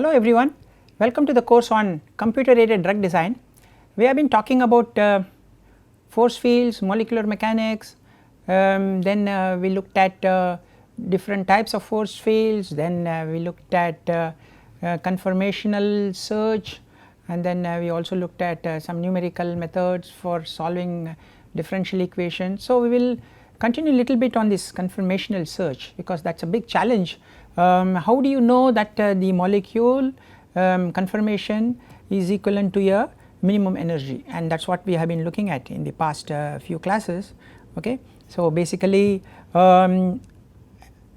Hello everyone, welcome to the course on computer aided drug design. We have been talking about force fields, molecular mechanics, then we looked at different types of force fields, then we looked at conformational search, and then we also looked at some numerical methods for solving differential equations. So, we will continue a little bit on this conformational search because that is a big challenge. How do you know that the molecule conformation is equivalent to a minimum energy, and that is what we have been looking at in the past few classes. Okay. So, basically you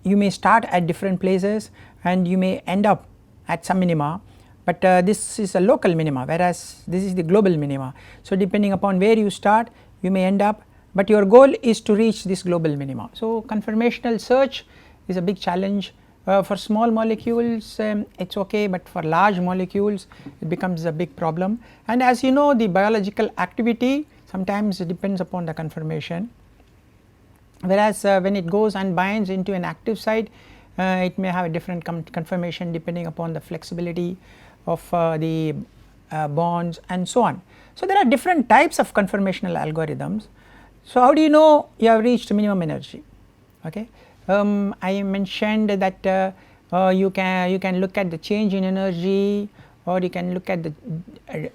may start at different places and you may end up at some minima, but this is a local minima, whereas this is the global minima. So, depending upon where you start you may end up, but your goal is to reach this global minima. So, conformational search is a big challenge. For small molecules it is okay, but for large molecules it becomes a big problem, and as you know the biological activity sometimes depends upon the conformation, whereas when it goes and binds into an active site it may have a different conformation depending upon the flexibility of the bonds and so on. So, there are different types of conformational algorithms. So, how do you know you have reached minimum energy? Okay. I mentioned that you can look at the change in energy, or you can look at the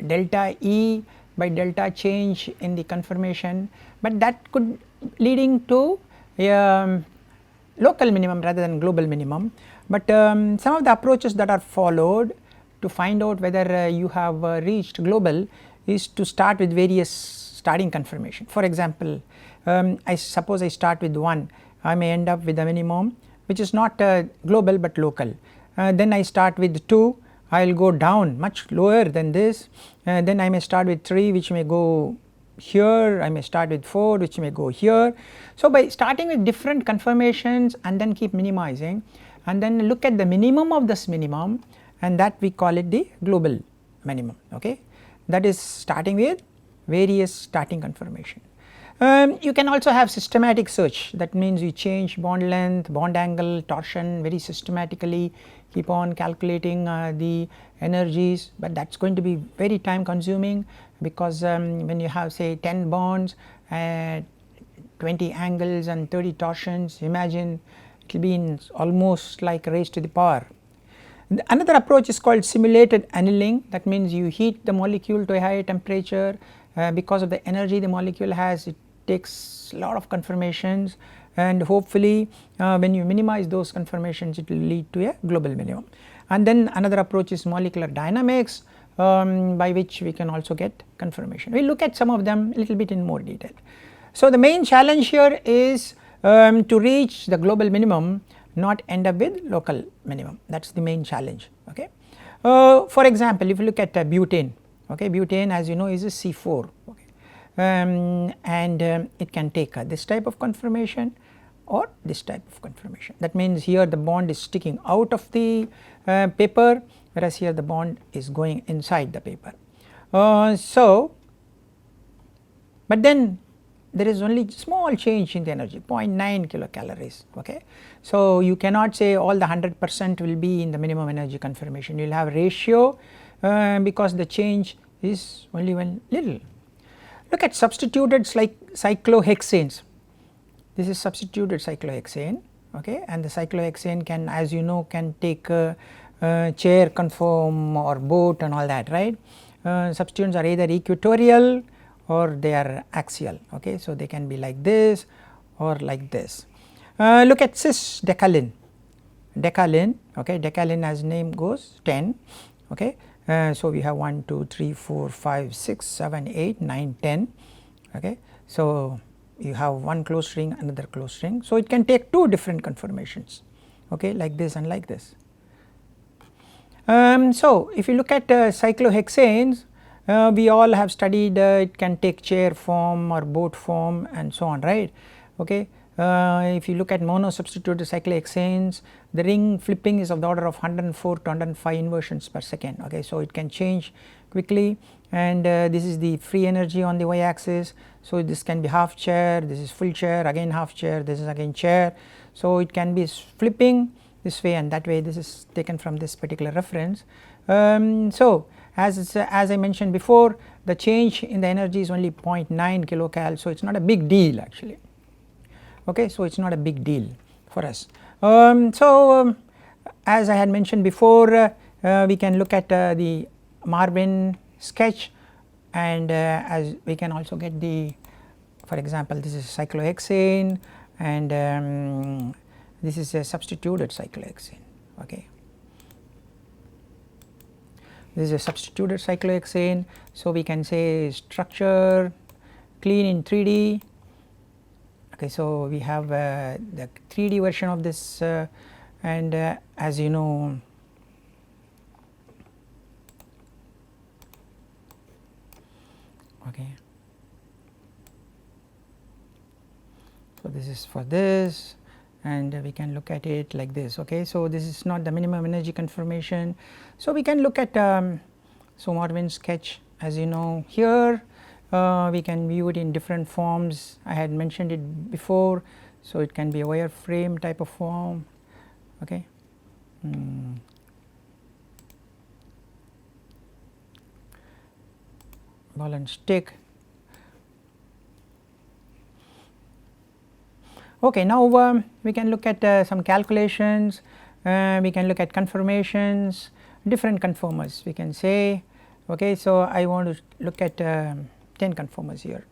delta E by delta change in the conformation, but that could leading to local minimum rather than global minimum. But some of the approaches that are followed to find out whether you have reached global is to start with various starting conformation. For example, I suppose I start with 1, I may end up with a minimum which is not global but local. Then I start with 2, I will go down much lower than this, then I may start with 3 which may go here, I may start with 4 which may go here. So, by starting with different conformations and then keep minimizing and then look at the minimum of this minimum, and that we call it the global minimum. Okay. That is starting with various starting conformation. You can also have systematic search, that means you change bond length, bond angle, torsion very systematically, keep on calculating the energies, but that is going to be very time consuming because when you have say 10 bonds, 20 angles and 30 torsions, imagine it will be in almost like raised to the power. Another approach is called simulated annealing, that means you heat the molecule to a high temperature, because of the energy the molecule has, it takes a lot of conformations, and hopefully when you minimize those conformations it will lead to a global minimum. And then another approach is molecular dynamics, by which we can also get conformation. We will look at some of them a little bit in more detail. So, the main challenge here is to reach the global minimum, not end up with local minimum, that is the main challenge. Okay. For example, if you look at butane, okay, butane as you know is a C4, okay. And it can take this type of conformation or this type of conformation. That means here the bond is sticking out of the paper, whereas here the bond is going inside the paper. So, but then there is only small change in the energy, 0.9 kilocalories. Okay. So, you cannot say all the 100% will be in the minimum energy conformation, you will have ratio because the change is only one little. Look at substituted cyclohexanes. This is substituted cyclohexane, okay, and the cyclohexane can, as you know, can take chair conform or boat and all that, right. Substituents are either equatorial or they are axial, okay. So, they can be like this or like this. Look at cis decalin, okay, decalin as name goes 10, okay. So, we have 1, 2, 3, 4, 5, 6, 7, 8, 9, 10, okay. So, you have one closed ring, another closed ring. So, it can take 2 different conformations, okay, like this and like this. So, if you look at cyclohexanes, we all have studied it can take chair form or boat form and so on, right. Okay. If you look at monosubstituted cyclohexanes, the ring flipping is of the order of 104 to 105 inversions per second. Okay. So, it can change quickly, and this is the free energy on the y axis. So, this can be half chair, this is full chair, again half chair, this is again chair. So, it can be flipping this way and that way. This is taken from this particular reference. So as I mentioned before, the change in the energy is only 0.9 kilocal, so it is not a big deal actually. Okay, so it is not a big deal for us. As I had mentioned before, we can look at the Marvin sketch, and as we can also get the, for example, this is cyclohexane, and this is a substituted cyclohexane. Okay, this is a substituted cyclohexane. So we can say structure clean in 3D. Okay, so we have the 3D version of this, and as you know, okay, so this is for this, and we can look at it like this. Okay, so this is not the minimum energy conformation. So we can look at so Marvin sketch, as you know, here we can view it in different forms. I had mentioned it before, so it can be a wireframe type of form. Okay. Ball and stick. Okay, now we can look at some calculations, we can look at conformations, different conformers we can say. Okay, so I want to look at 10 conformers here.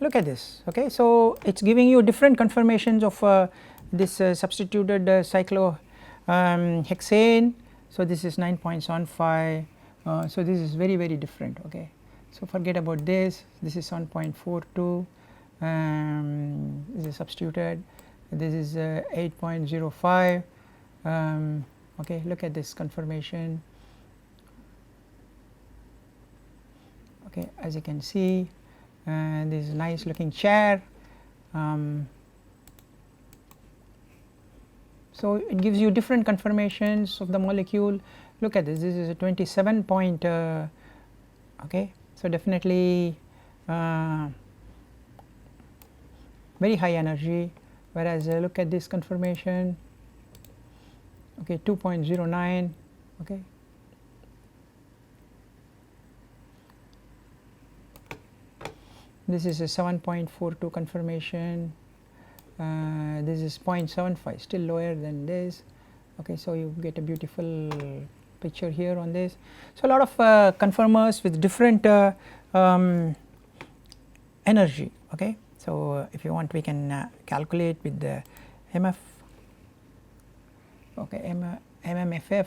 Look at this. Okay, so it is giving you different conformations of this substituted cyclohexane. So this is 9.75. So this is very different. Okay, so forget about this. This is 1.42. This is substituted. This is 8.05. Okay, look at this conformation. Okay, as you can see, this is nice looking chair. So it gives you different conformations of the molecule. Look at this. This is a 27 point. Okay, so definitely very high energy. Whereas look at this conformation. Okay, 2.09. Okay. This is a 7.42 conformation. This is 0.75, still lower than this. Okay, so you get a beautiful picture here on this. So a lot of conformers with different energy. Okay, so if you want, we can calculate with the MF. Okay, MMFF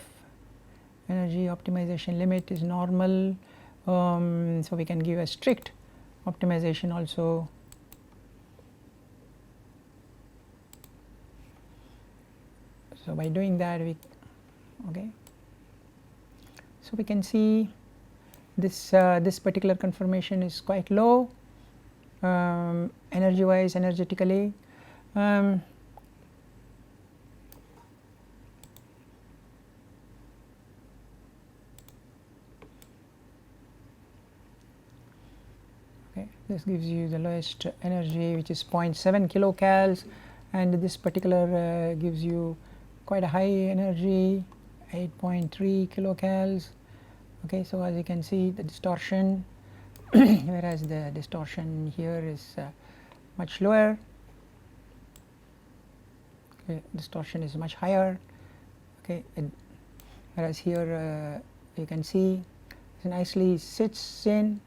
energy optimization limit is normal. So we can give a strict optimization also. So by doing that, okay, so we can see this this particular conformation is quite low energy wise, energetically. Okay, this gives you the lowest energy, which is 0.7 kilocals, and this particular gives you quite a high energy, 8.3 kilocals. Okay, so as you can see, the distortion whereas the distortion here is much lower. Okay, distortion is much higher. Okay, whereas here you can see it nicely sits in.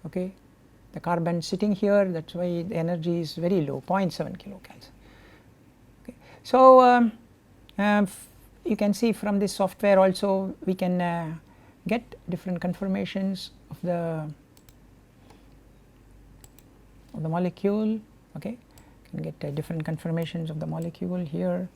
Okay, the carbon sitting here, that's why the energy is very low, 0.7 kilocals. Okay, so you can see from this software also we can get different conformations of the molecule. Okay, you can get different conformations of the molecule here.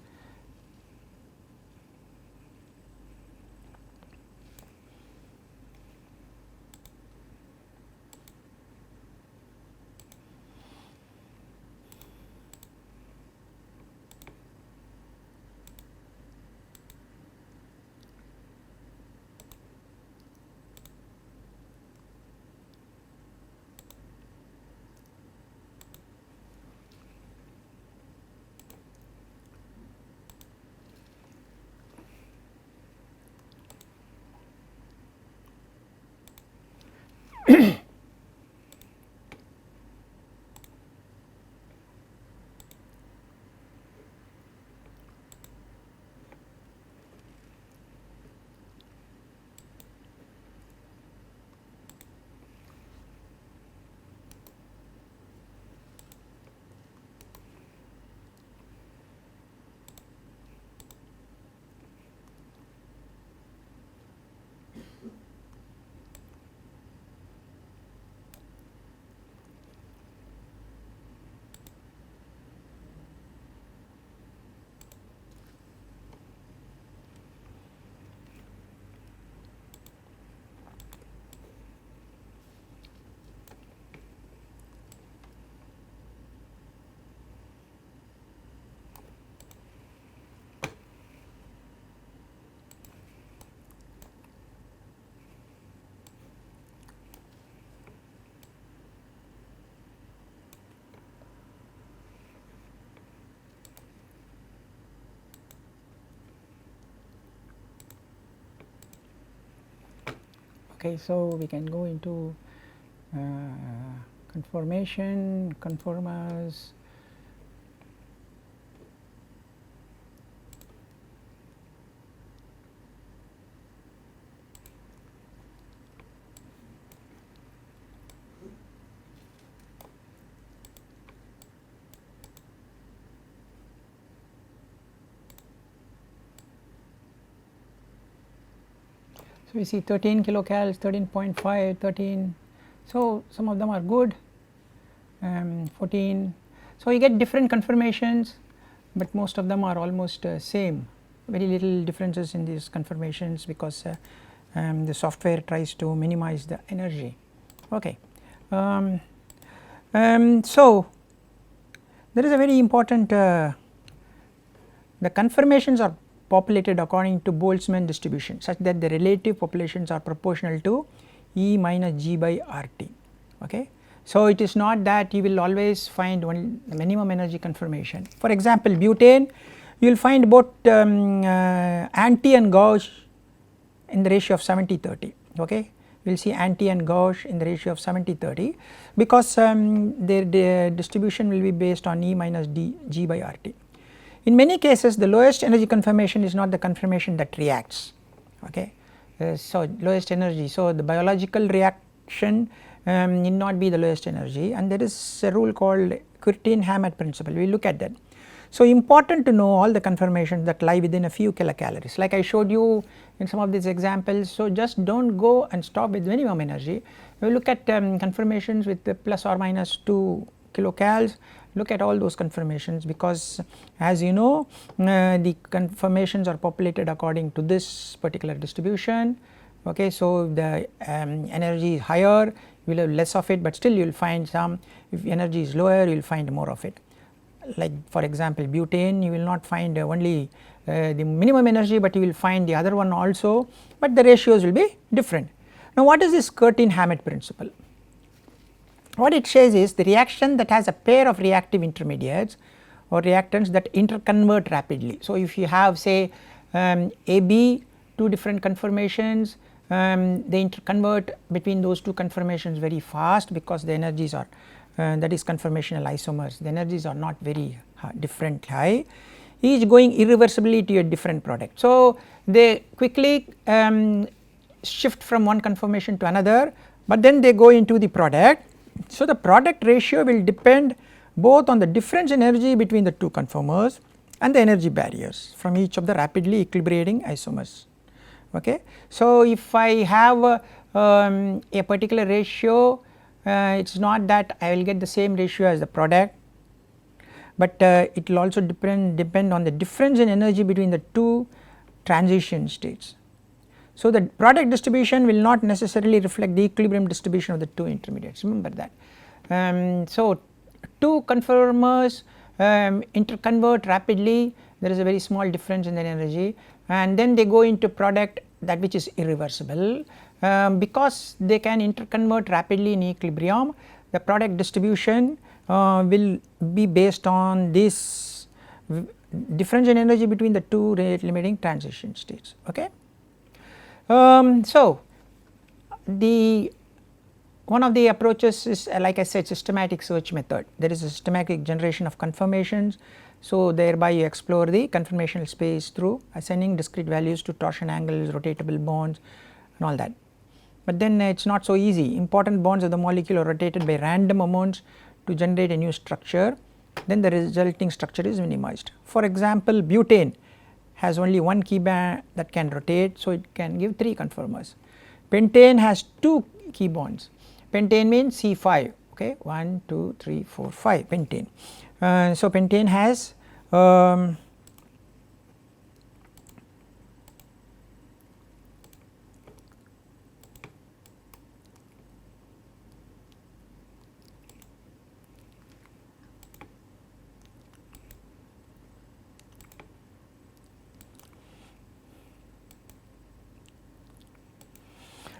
Okay, so we can go into conformation, conformers. So we see 13 kilocals, 13.5, 13. So some of them are good. 14. So you get different conformations, but most of them are almost same. Very little differences in these conformations because the software tries to minimize the energy. Okay. So there is a very important. The conformations are populated according to Boltzmann distribution such that the relative populations are proportional to E minus G by RT. Okay. So it is not that you will always find one minimum energy conformation. For example, butane, you will find both anti and gauche in the ratio of 70-30. Okay. We will see anti and gauche in the ratio of 70-30 because their distribution will be based on E minus G by RT. In many cases the lowest energy conformation is not the conformation that reacts. Okay. So lowest energy, so the biological reaction need not be the lowest energy, and there is a rule called Curtin-Hammett principle. We will look at that. So important to know all the conformations that lie within a few kilocalories, like I showed you in some of these examples. So just do not go and stop with minimum energy. We will look at conformations with the plus or minus 2 kilocals. Look at all those conformations because as you know the conformations are populated according to this particular distribution. Okay, so if the energy is higher you will have less of it, but still you will find some. If energy is lower you will find more of it. Like for example butane, you will not find only the minimum energy, but you will find the other one also, but the ratios will be different. Now what is this Curtin-Hammett principle? What it says is the reaction that has a pair of reactive intermediates or reactants that interconvert rapidly. So if you have say AB, two different conformations, they interconvert between those two conformations very fast because the energies are that is conformational isomers, the energies are not very different high, each going irreversibly to a different product. So they quickly shift from one conformation to another, but then they go into the product. So the product ratio will depend both on the difference in energy between the two conformers and the energy barriers from each of the rapidly equilibrating isomers. Okay. So if I have a particular ratio, it is not that I will get the same ratio as the product, but it will also depend on the difference in energy between the two transition states. So the product distribution will not necessarily reflect the equilibrium distribution of the two intermediates, remember that. So two conformers interconvert rapidly, there is a very small difference in their energy, and then they go into product that which is irreversible. Because they can interconvert rapidly in equilibrium, the product distribution will be based on this difference in energy between the two rate limiting transition states. Okay. So the One of the approaches is like I said, systematic search method. There is a systematic generation of conformations. So, thereby you explore the conformational space through assigning discrete values to torsion angles, rotatable bonds and all that. But then it is not so easy. Important bonds of the molecule are rotated by random amounts to generate a new structure, then the resulting structure is minimized. For example, butane has only one key band that can rotate, so it can give 3 conformers. Pentane has 2 key bonds. Pentane means C5, okay, 1, 2, 3, 4, 5 pentane. So, pentane has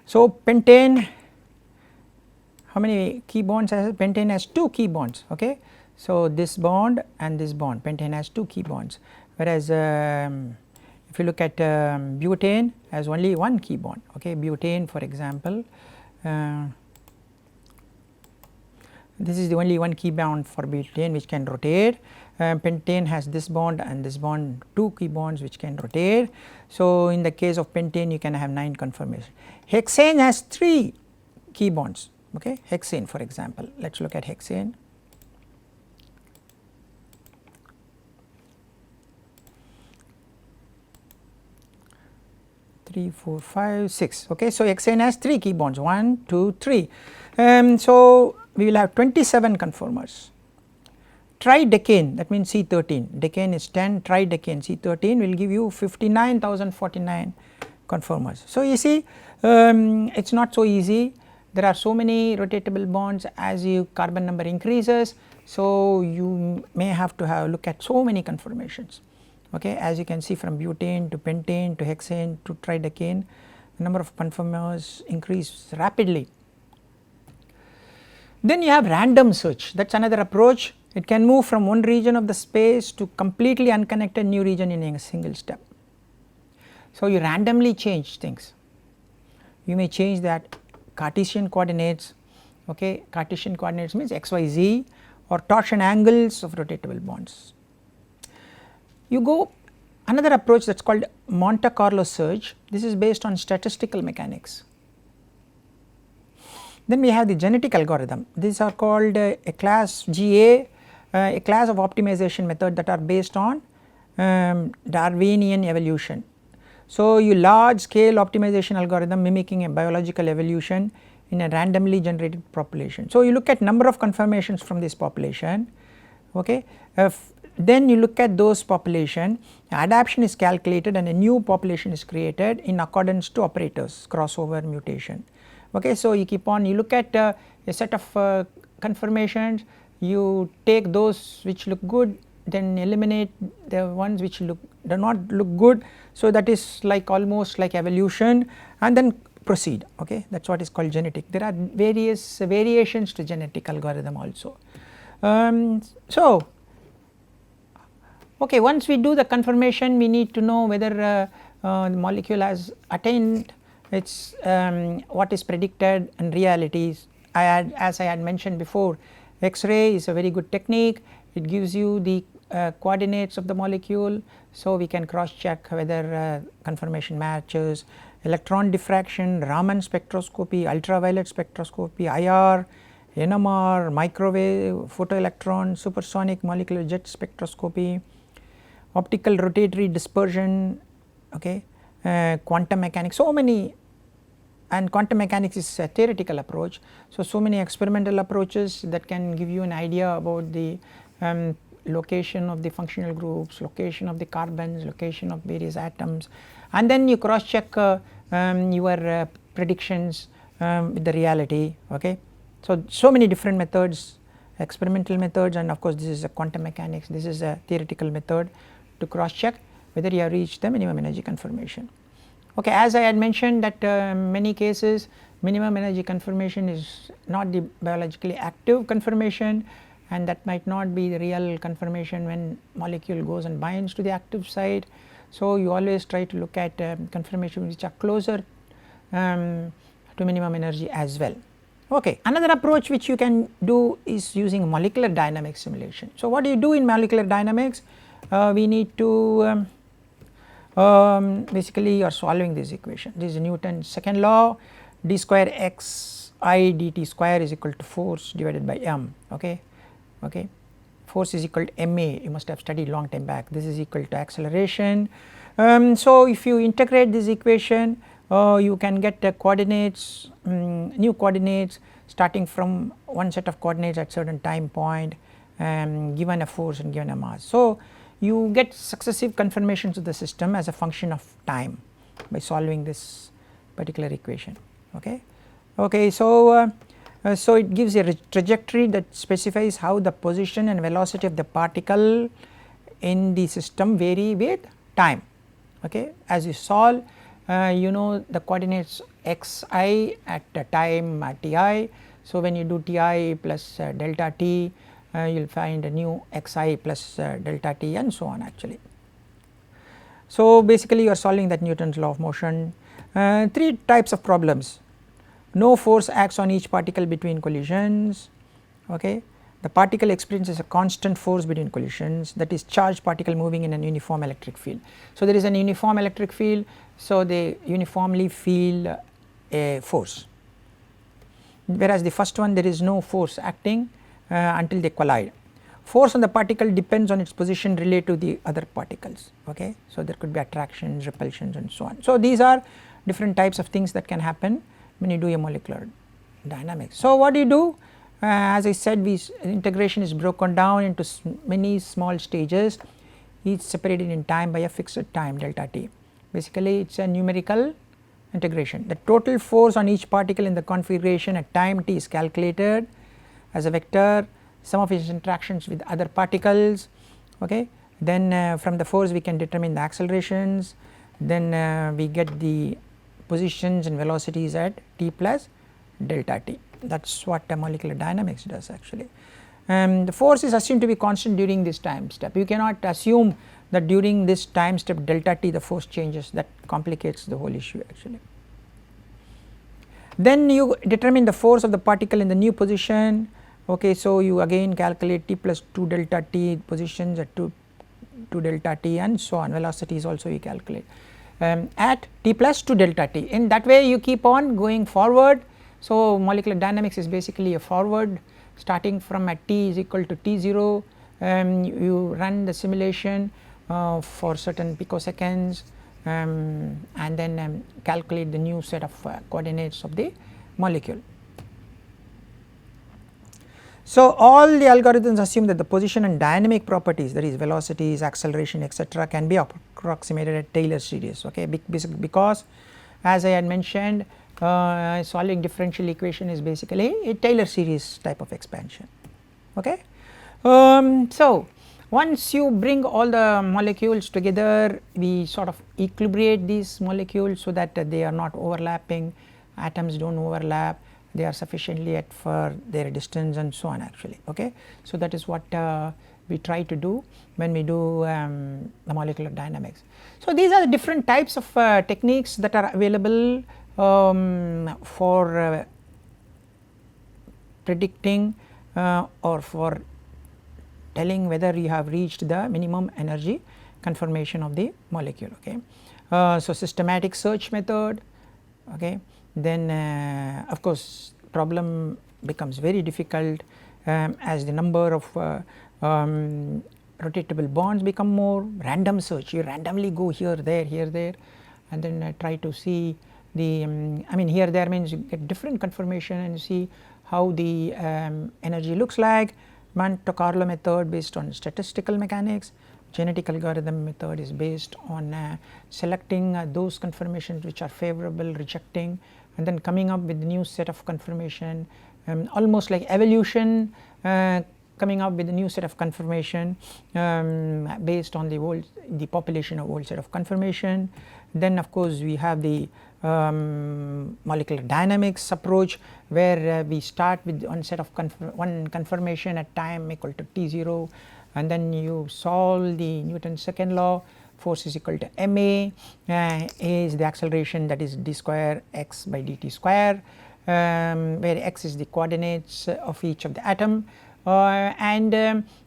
so pentane, how many key bonds has pentane? Has 2 key bonds, okay. So, this bond and this bond, pentane has 2 key bonds, whereas if you look at butane has only 1 key bond, okay. Butane, for example, this is the only one key bond for butane which can rotate. Pentane has this bond and this bond, 2 key bonds which can rotate. So, in the case of pentane you can have 9 conformations. Hexane has 3 key bonds, okay. Hexane, for example, let us look at hexane. Three, 4, 5, 6, okay. So, hexane has 3 key bonds, 1, 2, 3. So, we will have 27 conformers. Tridecane, that means C13, decane is 10, tridecane C13 will give you 59,049 conformers. So, you see it is not so easy, there are so many rotatable bonds as your carbon number increases. So, you may have to look at so many conformations, okay. As you can see, from butane to pentane to hexane to tridecane, the number of conformers increase rapidly. Then you have random search, that is another approach. It can move from one region of the space to completely unconnected new region in a single step. So, you randomly change things, you may change that Cartesian coordinates, okay. Cartesian coordinates means x, y, z, or torsion angles of rotatable bonds. You go another approach that is called Monte Carlo search. This is based on statistical mechanics. Then we have the genetic algorithm. These are called a class GA, a class of optimization method that are based on Darwinian evolution. So, you large scale optimization algorithm mimicking a biological evolution in a randomly generated population. So, you look at number of conformations from this population, okay. Then you look at those population, adaptation is calculated and a new population is created in accordance to operators, crossover, mutation, okay. So, you keep on, you look at a set of conformations, you take those which look good, then eliminate the ones which do not look good. So, that is like almost like evolution, and then proceed, okay. That is what is called genetic. There are various variations to genetic algorithm also. So, okay, once we do the conformation, we need to know whether the molecule has attained its what is predicted and realities. As I had mentioned before, X-ray is a very good technique. It gives you the coordinates of the molecule, so we can cross check whether conformation matches. Electron diffraction, Raman spectroscopy, ultraviolet spectroscopy, IR, NMR, microwave, photoelectron, supersonic molecular jet spectroscopy, optical rotatory dispersion, okay, quantum mechanics, so many, and quantum mechanics is a theoretical approach. So many experimental approaches that can give you an idea about the location of the functional groups, location of the carbons, location of various atoms, and then you cross check your predictions with the reality, okay. So many different methods, experimental methods, and of course this is a quantum mechanics, this is a theoretical method to cross check whether you have reached the minimum energy conformation. Okay, as I had mentioned that many cases minimum energy conformation is not the biologically active conformation, and that might not be the real conformation when molecule goes and binds to the active site. So, you always try to look at conformations which are closer to minimum energy as well. Okay. Another approach which you can do is using molecular dynamics simulation. So, what do you do in molecular dynamics? We need to basically you are solving this equation. This is Newton's second law, d square x I dt square is equal to force divided by m. Okay. Okay. Force is equal to ma, you must have studied long time back. This is equal to acceleration. So, if you integrate this equation, you can get the coordinates, new coordinates starting from one set of coordinates at certain time point, given a force and given a mass. So, you get successive conformations of the system as a function of time by solving this particular equation. Okay. Okay. So, so it gives a trajectory that specifies how the position and velocity of the particle in the system vary with time. Okay. As you solve, you know the coordinates xi at the time ti. So, when you do ti plus delta t, you will find a new xi plus delta t and so on actually. So, basically you are solving that Newton's law of motion. Three types of problems: no force acts on each particle between collisions. Okay. The particle experiences a constant force between collisions, that is charged particle moving in an uniform electric field. So, there is an uniform electric field, so they uniformly feel a force, whereas the first one there is no force acting until they collide. Force on the particle depends on its position related to the other particles. Okay. So, there could be attractions, repulsions and so on. So, these are different types of things that can happen when you do a molecular dynamics. So, what do you do? As I said, integration is broken down into many small stages, each separated in time by a fixed time delta t. Basically it is a numerical integration. The total force on each particle in the configuration at time t is calculated as a vector, sum of its interactions with other particles. Okay. Then from the force we can determine the accelerations, then we get the positions and velocities at t plus delta t. That is what molecular dynamics does actually. The force is assumed to be constant during this time step. You cannot assume that during this time step delta t the force changes, that complicates the whole issue actually. Then you determine the force of the particle in the new position. Okay, so you again calculate t plus 2 delta t positions at 2 delta t and so on, velocities also you calculate at t plus 2 delta t. In that way you keep on going forward. So, molecular dynamics is basically a forward starting from at t is equal to t0, you run the simulation for certain picoseconds and then calculate the new set of coordinates of the molecule. So, all the algorithms assume that the position and dynamic properties, that is velocities, acceleration etc., can be approximated at Taylor series. Okay, because as I had mentioned, solving differential equation is basically a Taylor series type of expansion. Okay. So, once you bring all the molecules together, we sort of equilibrate these molecules so that they are not overlapping, atoms do not overlap, they are sufficiently at for their distance and so on actually. Okay. So, that is what we try to do when we do the molecular dynamics. So, these are the different types of techniques that are available for predicting or for telling whether you have reached the minimum energy conformation of the molecule. Okay. So, systematic search method. Okay. Then of course, problem becomes very difficult as the number of rotatable bonds become more. Random search, you randomly go here there and then try to see the I mean here there means you get different conformation and see how the energy looks like. Monte Carlo method based on statistical mechanics, genetic algorithm method is based on selecting those conformations which are favorable, rejecting and then coming up with a new set of conformation, almost like evolution, coming up with a new set of conformation based on the population of old set of conformation. Then of course we have the molecular dynamics approach where we start with one set of one conformation at time equal to t0 and then you solve the Newton's second law, force is equal to ma, is the acceleration, that is d square x by dt square, where x is the coordinates of each of the atom, and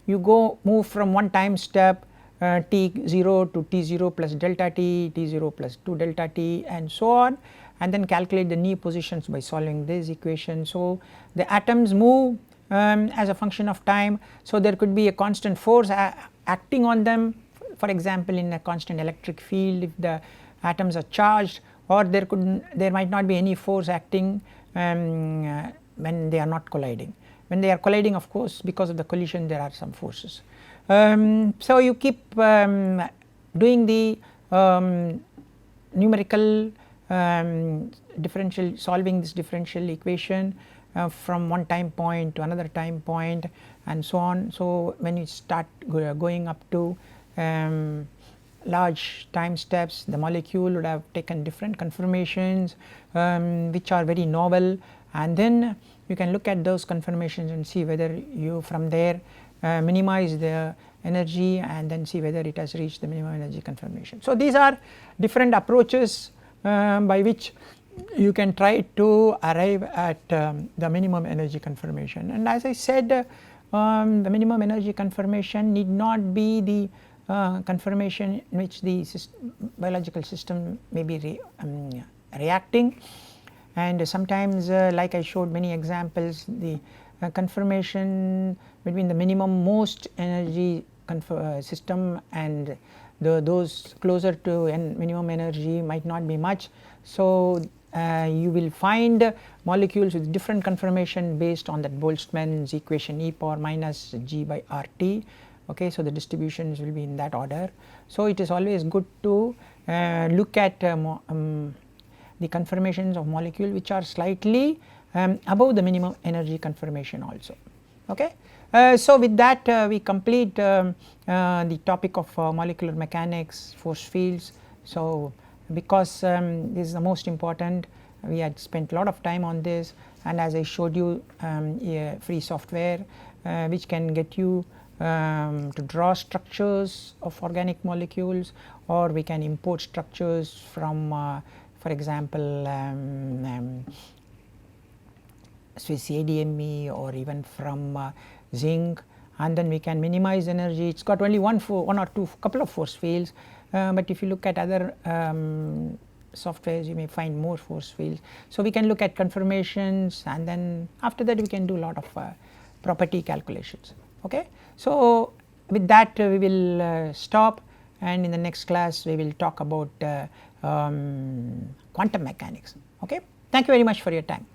you move from one time step T0 to T0 plus delta T, T0 plus 2 delta T and so on, and then calculate the new positions by solving this equation. So, the atoms move as a function of time. So, there could be a constant force acting on them, for example in a constant electric field if the atoms are charged, or there might not be any force acting when they are not colliding. When they are colliding, of course, because of the collision there are some forces. So, you keep doing the numerical solving this differential equation from one time point to another time point and so on. So, when you start going up to large time steps, the molecule would have taken different conformations which are very novel, and then you can look at those conformations and see whether you from there minimize the energy and then see whether it has reached the minimum energy conformation. So, these are different approaches by which you can try to arrive at the minimum energy conformation, and as I said the minimum energy conformation need not be the conformation in which the biological system may be reacting, and sometimes like I showed many examples, the conformation between the minimum most energy system and those closer to minimum energy might not be much. So, you will find molecules with different conformation based on that Boltzmann's equation e power minus g by RT. Okay, so, the distributions will be in that order. So, it is always good to look at the conformations of molecule which are slightly above the minimum energy conformation also. Okay. So, with that we complete the topic of molecular mechanics, force fields. So, because this is the most important, we had spent a lot of time on this, and as I showed you free software which can get you to draw structures of organic molecules, or we can import structures from for example Swiss ADME or even from zinc, and then we can minimize energy. It has got only one or two couple of force fields, but if you look at other softwares you may find more force fields. So, we can look at conformations, and then after that we can do a lot of property calculations. Okay. So, with that we will stop, and in the next class we will talk about quantum mechanics. Okay. Thank you very much for your time.